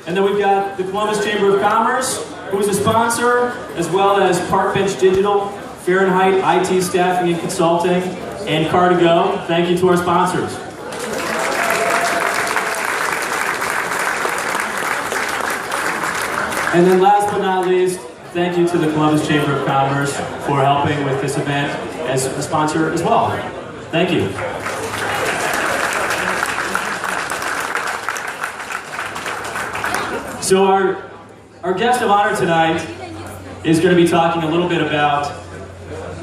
And then we've got the Columbus Chamber of Commerce, who's a sponsor, as well as Park Bench Digital, Fahrenheit IT Staffing and Consulting, and Car2Go. Thank you to our sponsors. And then last but not least, thank you to the Columbus Chamber of Commerce for helping with this event as a sponsor as well. Thank you. So our guest of honor tonight is going to be talking a little bit about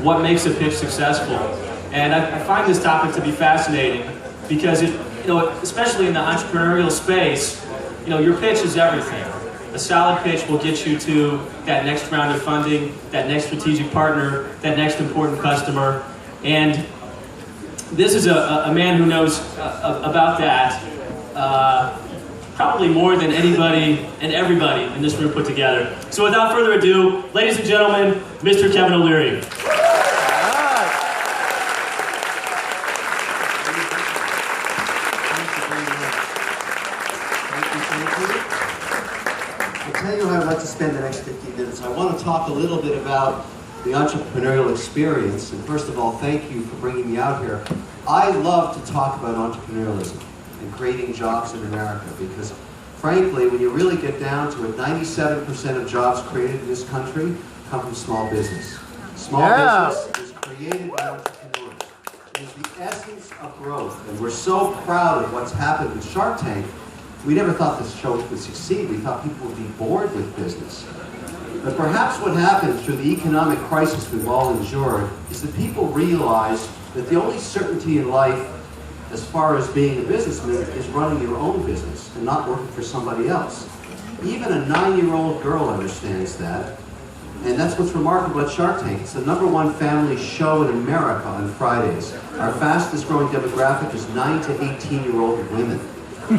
what makes a pitch successful. And I find this topic to be fascinating because, especially in the entrepreneurial space, your pitch is everything. A solid pitch will get you to that next round of funding, that next strategic partner, that next important customer. And this is a man who knows about that probably more than anybody and everybody in this room put together. So without further ado, ladies and gentlemen, Mr. Kevin O'Leary. I'd like to spend the next 15 minutes. I want to talk a little bit about the entrepreneurial experience. And first of all, thank you for bringing me out here. I love to talk about entrepreneurialism and creating jobs in America because, frankly, when you really get down to it, 97% of jobs created in this country come from small business. Small business is created by entrepreneurs. It is the essence of growth. And we're so proud of what's happened with Shark Tank. We never thought this show would succeed. We thought people would be bored with business. But perhaps what happened through the economic crisis we've all endured is that people realized that the only certainty in life as far as being a businessman is running your own business and not working for somebody else. Even a 9-year-old girl understands that. And that's what's remarkable about Shark Tank. It's the #1 family show in America on Fridays. Our fastest growing demographic is 9 to 18-year-old women. So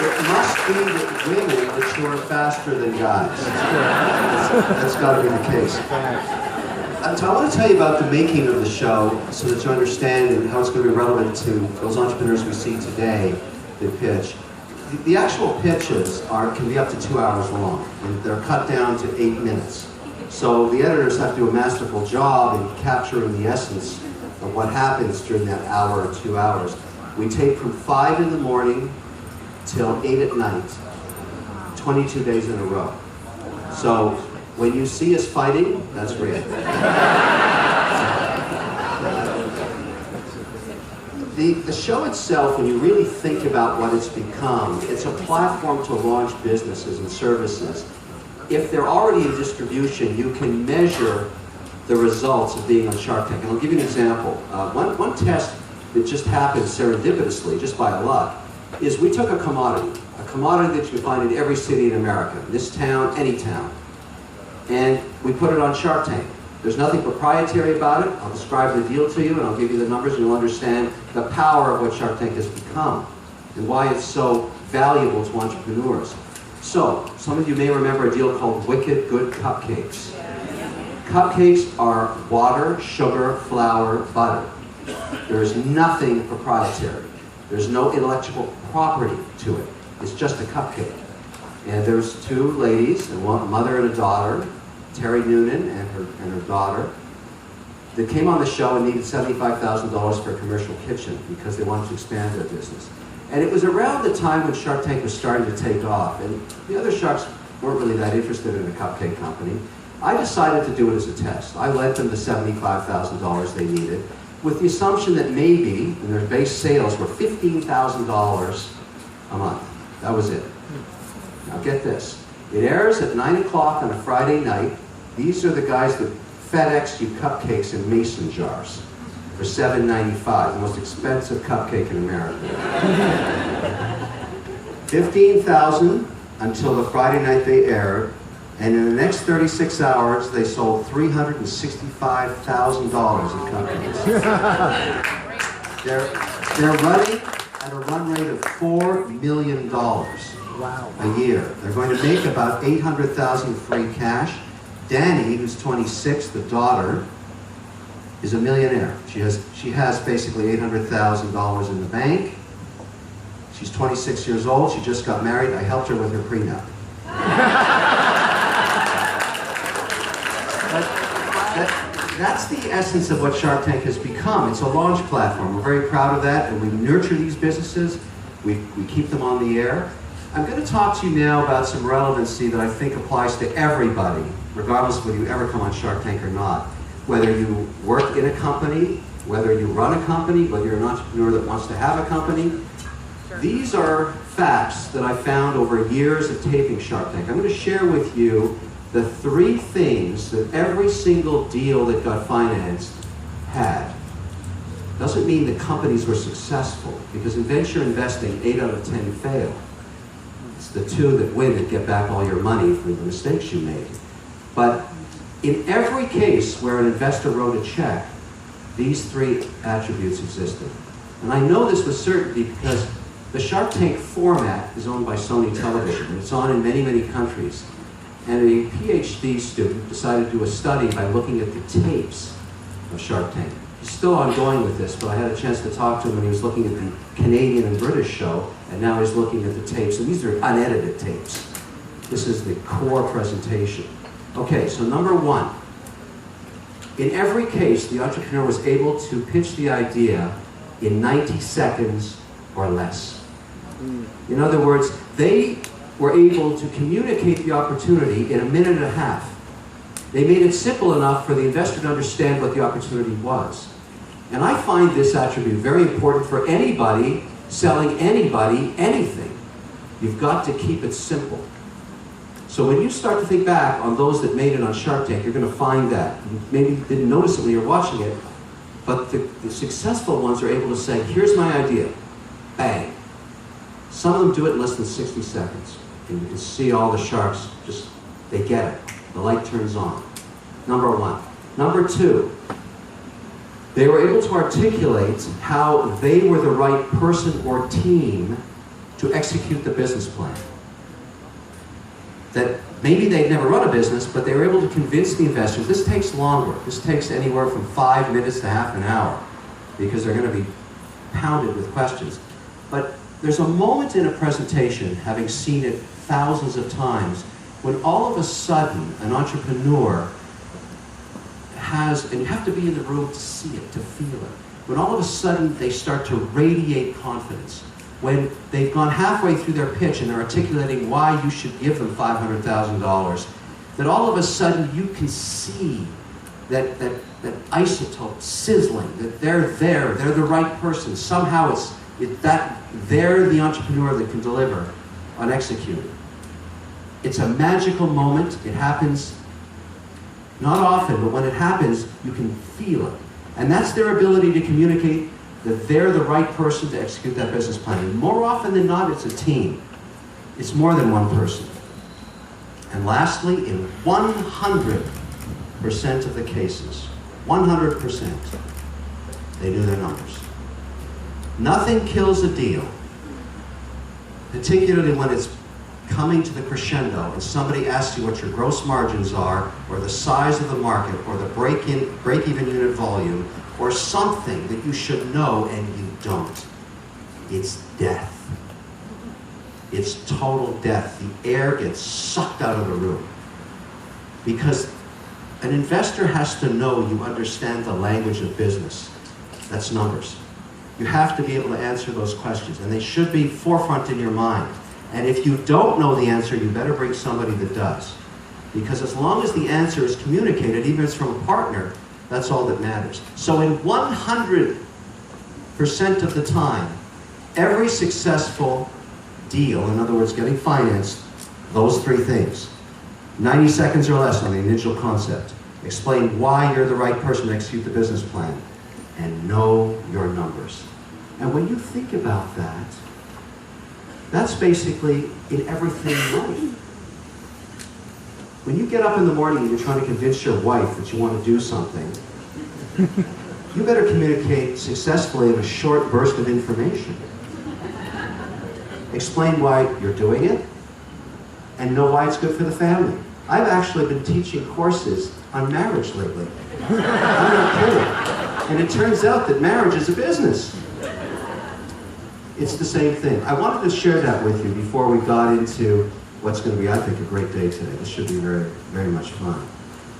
it must be that women mature faster than guys. That's got to be the case. So I want to tell you about the making of the show so that you understand and how it's going to be relevant to those entrepreneurs we see today that pitch. The actual pitches can be up to 2 hours long, and they're cut down to 8 minutes. So the editors have to do a masterful job in capturing the essence of what happens during that hour or 2 hours. We tape from 5 in the morning till 8 at night, 22 days in a row. So when you see us fighting, that's real. The show itself, when you really think about what it's become, it's a platform to launch businesses and services. If they're already in distribution, you can measure the results of being on Shark Tank. And I'll give you an example. One test that just happened serendipitously, just by luck, is we took a commodity that you can find in every city in America, this town, any town, and we put it on Shark Tank. There's nothing proprietary about it. I'll describe the deal to you, and I'll give you the numbers, and you'll understand the power of what Shark Tank has become and why it's so valuable to entrepreneurs. So, some of you may remember a deal called Wicked Good Cupcakes. Cupcakes are water, sugar, flour, butter. There is nothing proprietary. There's no intellectual property to it. It's just a cupcake. And there's 2 ladies, a mother and a daughter, Terry Noonan and her daughter, that came on the show and needed $75,000 for a commercial kitchen because they wanted to expand their business. And it was around the time when Shark Tank was starting to take off, and the other sharks weren't really that interested in a cupcake company. I decided to do it as a test. I lent them the $75,000 they needed with the assumption that maybe, and their base sales were $15,000 a month. That was it. Now get this. It airs at 9 o'clock on a Friday night. These are the guys that FedEx you cupcakes in mason jars for $7.95, the most expensive cupcake in America. $15,000 until the Friday night they aired. And in the next 36 hours, they sold $365,000 in cupcakes. They're running at a run rate of $4 million a year. They're going to make about $800,000 free cash. Danny, who's 26, the daughter, is a millionaire. She has basically $800,000 in the bank. She's 26 years old. She just got married. I helped her with her prenup. That's the essence of what Shark Tank has become. It's a launch platform. We're very proud of that, and we nurture these businesses. We keep them on the air. I'm going to talk to you now about some relevancy that I think applies to everybody, regardless of whether you ever come on Shark Tank or not. Whether you work in a company, whether you run a company, whether you're an entrepreneur that wants to have a company. These are facts that I found over years of taping Shark Tank. I'm going to share with you the 3 things that every single deal that got financed had. Doesn't mean the companies were successful, because in venture investing, 8 out of 10 fail. It's the 2 that win that get back all your money for the mistakes you made. But in every case where an investor wrote a check, these 3 attributes existed. And I know this with certainty because the Shark Tank format is owned by Sony Television, and it's on in many, many countries. And a PhD student decided to do a study by looking at the tapes of Shark Tank. He's still ongoing with this, but I had a chance to talk to him when he was looking at the Canadian and British show, and now he's looking at the tapes, and these are unedited tapes. This is the core presentation. Okay, so number 1. In every case, the entrepreneur was able to pitch the idea in 90 seconds or less. In other words, they were able to communicate the opportunity in a minute and a half. They made it simple enough for the investor to understand what the opportunity was. And I find this attribute very important for anybody selling anybody anything. You've got to keep it simple. So when you start to think back on those that made it on Shark Tank, you're going to find that. You maybe didn't notice it when you were watching it, but the successful ones are able to say, here's my idea. Bang. Some of them do it in less than 60 seconds. And you can see all the sharks, just, they get it. The light turns on. Number 1. Number 2, they were able to articulate how they were the right person or team to execute the business plan. That maybe they'd never run a business, but they were able to convince the investors. This takes longer. This takes anywhere from 5 minutes to half an hour, because they're going to be pounded with questions. But there's a moment in a presentation, having seen it thousands of times, when all of a sudden an entrepreneur has, and you have to be in the room to see it, to feel it, when all of a sudden they start to radiate confidence, when they've gone halfway through their pitch and they're articulating why you should give them $500,000, that all of a sudden you can see that isotope sizzling, that they're there, they're the right person. Somehow it's that they're the entrepreneur that can deliver on executing. It's a magical moment. It happens not often, but when it happens, you can feel it. And that's their ability to communicate that they're the right person to execute that business plan. And more often than not, it's a team. It's more than one person. And lastly, in 100% of the cases, 100%, they knew their numbers. Nothing kills a deal, particularly when it's coming to the crescendo and somebody asks you what your gross margins are, or the size of the market, or the break-even unit volume, or something that you should know and you don't. It's death. It's total death. The air gets sucked out of the room. Because an investor has to know you understand the language of business. That's numbers. You have to be able to answer those questions, and they should be forefront in your mind. And if you don't know the answer, you better bring somebody that does. Because as long as the answer is communicated, even if it's from a partner, that's all that matters. So in 100% of the time, every successful deal, in other words, getting financed, those 3 things. 90 seconds or less on the initial concept. Explain why you're the right person to execute the business plan. And know your numbers. And when you think about that, that's basically in everything in life. When you get up in the morning and you're trying to convince your wife that you want to do something, you better communicate successfully in a short burst of information. Explain why you're doing it, and know why it's good for the family. I've actually been teaching courses on marriage lately. I'm not kidding. And it turns out that marriage is a business. It's the same thing. I wanted to share that with you before we got into what's going to be, I think, a great day today. This should be very, very much fun.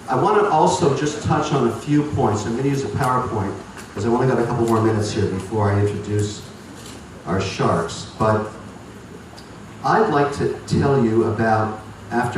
I want to also just touch on a few points. I'm going to use a PowerPoint because I've only got a couple more minutes here before I introduce our sharks. But I'd like to tell you about, after